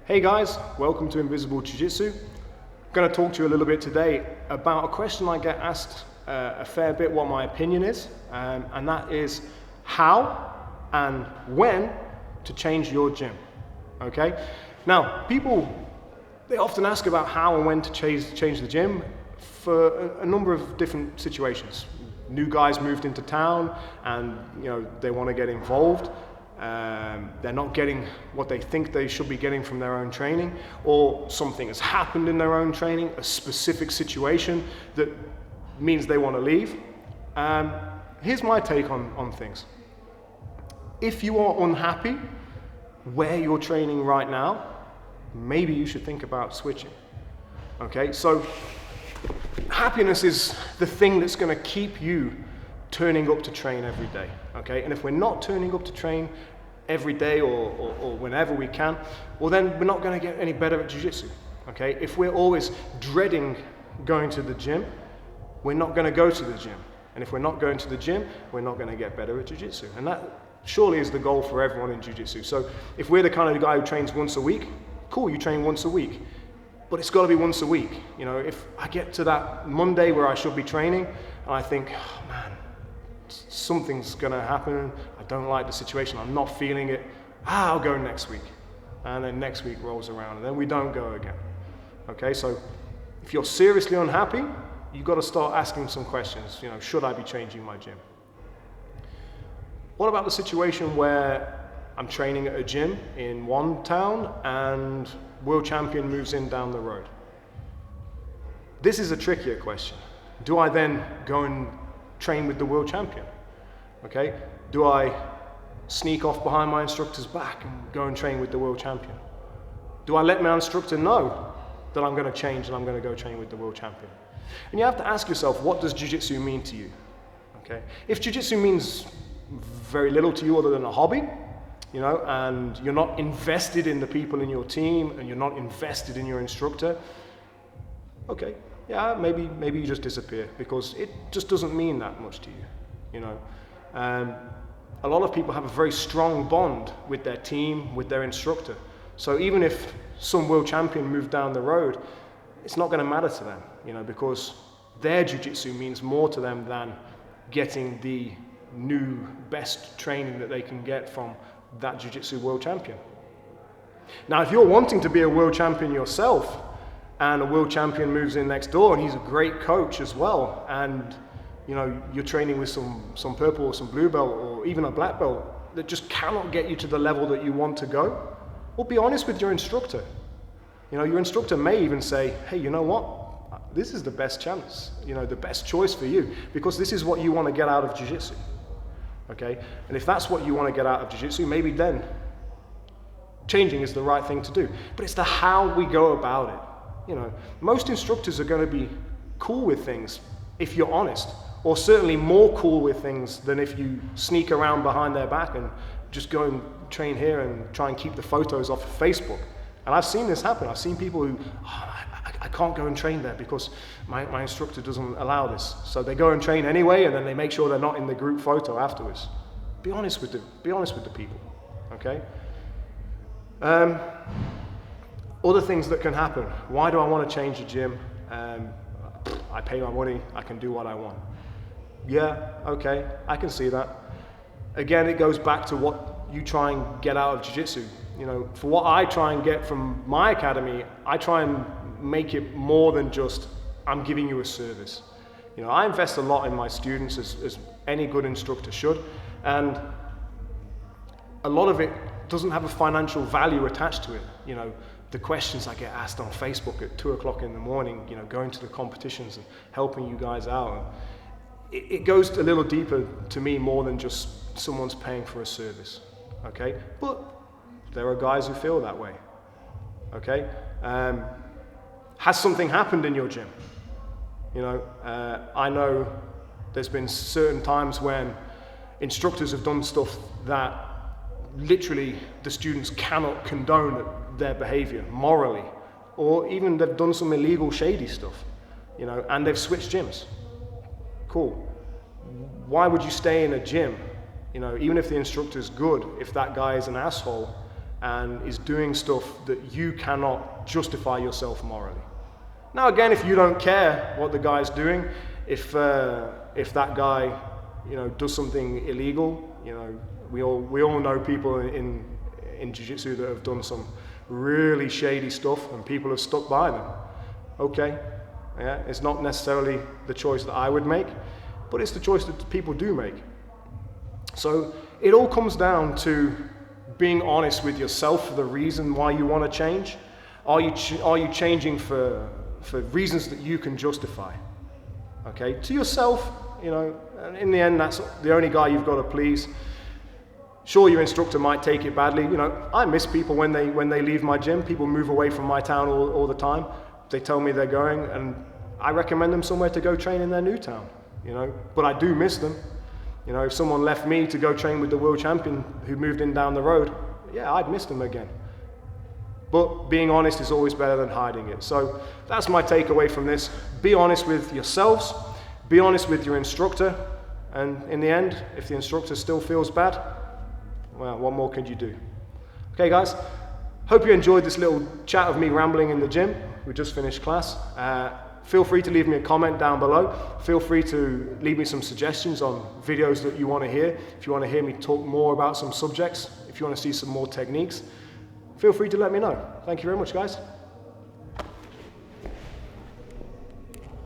Hey guys, welcome to Invisible Jiu-Jitsu. I'm going to talk to you a little bit today about a question I get asked a fair bit, what my opinion is, and that is how and when to change your gym. Okay? Now, people, they often ask about how and when to change the gym for a number of different situations. New guys moved into town and they want to get involved. They're not getting what they think they should be getting from their own training, or something has happened in their own training, a specific situation that means they want to leave. Here's my take on things. If you are unhappy where you're training right now, maybe you should think about switching. Okay, so happiness is the thing that's going to keep you turning up to train every day. Okay, and if we're not turning up to train every day or whenever we can, well then we're not going to get any better at jiu-jitsu. Okay, if we're always dreading going to the gym, we're not going to go to the gym, and if we're not going to the gym, we're not going to get better at jiu-jitsu. And that surely is the goal for everyone in jiu-jitsu. So if we're the kind of guy who trains once a week, cool, you train once a week, but it's got to be once a week. If I get to that Monday where I should be training and I think, oh man, something's going to happen, I don't like the situation, I'm not feeling it, I'll go next week. And then next week rolls around and then we don't go again. Okay, so if you're seriously unhappy, you've got to start asking some questions. Should I be changing my gym? What about the situation where I'm training at a gym in one town and world champion moves in down the road? This is a trickier question. Do I then go and train with the world champion? Okay, do I sneak off behind my instructor's back and go and train with the world champion? Do I let my instructor know that I'm going to change and I'm going to go train with the world champion? And you have to ask yourself, what does jiu-jitsu mean to you? Okay, if jiu-jitsu means very little to you other than a hobby, and you're not invested in the people in your team and you're not invested in your instructor, okay, yeah, maybe you just disappear because it just doesn't mean that much to you. A lot of people have a very strong bond with their team, with their instructor. So even if some world champion moved down the road, it's not going to matter to them, because their jiu-jitsu means more to them than getting the new best training that they can get from that jiu-jitsu world champion. Now, if you're wanting to be a world champion yourself, and a world champion moves in next door and he's a great coach as well, and you're training with some purple or some blue belt or even a black belt that just cannot get you to the level that you want to go, well, be honest with your instructor. Your instructor may even say, hey, you know what? This is the best chance, the best choice for you, because this is what you want to get out of jiu-jitsu. Okay? And if that's what you want to get out of jiu-jitsu, maybe then changing is the right thing to do. But it's the how we go about it. Most instructors are going to be cool with things if you're honest, or certainly more cool with things than if you sneak around behind their back and just go and train here and try and keep the photos off of Facebook. And I've seen this happen. I've seen people who, I can't go and train there because my instructor doesn't allow this. So they go and train anyway, and then they make sure they're not in the group photo afterwards. Be honest with the people, okay? Other things that can happen. Why do I want to change the gym? I pay my money, I can do what I want. Yeah, okay, I can see that. Again, it goes back to what you try and get out of jiu-jitsu. For what I try and get from my academy, I try and make it more than just, I'm giving you a service. I invest a lot in my students, as any good instructor should, and a lot of it doesn't have a financial value attached to it. The questions I get asked on Facebook at 2 o'clock in the morning, going to the competitions and helping you guys out. It goes a little deeper to me more than just someone's paying for a service, okay? But there are guys who feel that way, okay? Has something happened in your gym? I know there's been certain times when instructors have done stuff that literally the students cannot condone their behavior morally, or even they've done some illegal shady stuff, and they've switched gyms. Cool. Why would you stay in a gym, even if the instructor's good, if that guy is an asshole and is doing stuff that you cannot justify yourself morally. Now again, if you don't care what the guy's doing, if that guy, does something illegal, we all know people in Jiu-Jitsu that have done some really shady stuff and people have stuck by them. Okay, yeah, it's not necessarily the choice that I would make, but it's the choice that people do make. So it all comes down to being honest with yourself for the reason why you want to change. Are you changing for reasons that you can justify? Okay, to yourself, and in the end, that's the only guy you've got to please. Sure, your instructor might take it badly. I miss people when they leave my gym. People move away from my town all the time. They tell me they're going, and I recommend them somewhere to go train in their new town. But I do miss them. If someone left me to go train with the world champion who moved in down the road, yeah, I'd miss them again. But being honest is always better than hiding it. So that's my takeaway from this. Be honest with yourselves. Be honest with your instructor. And in the end, if the instructor still feels bad, well, what more could you do? Okay, guys. Hope you enjoyed this little chat of me rambling in the gym. We just finished class. Feel free to leave me a comment down below. Feel free to leave me some suggestions on videos that you want to hear. If you want to hear me talk more about some subjects, if you want to see some more techniques, feel free to let me know. Thank you very much, guys.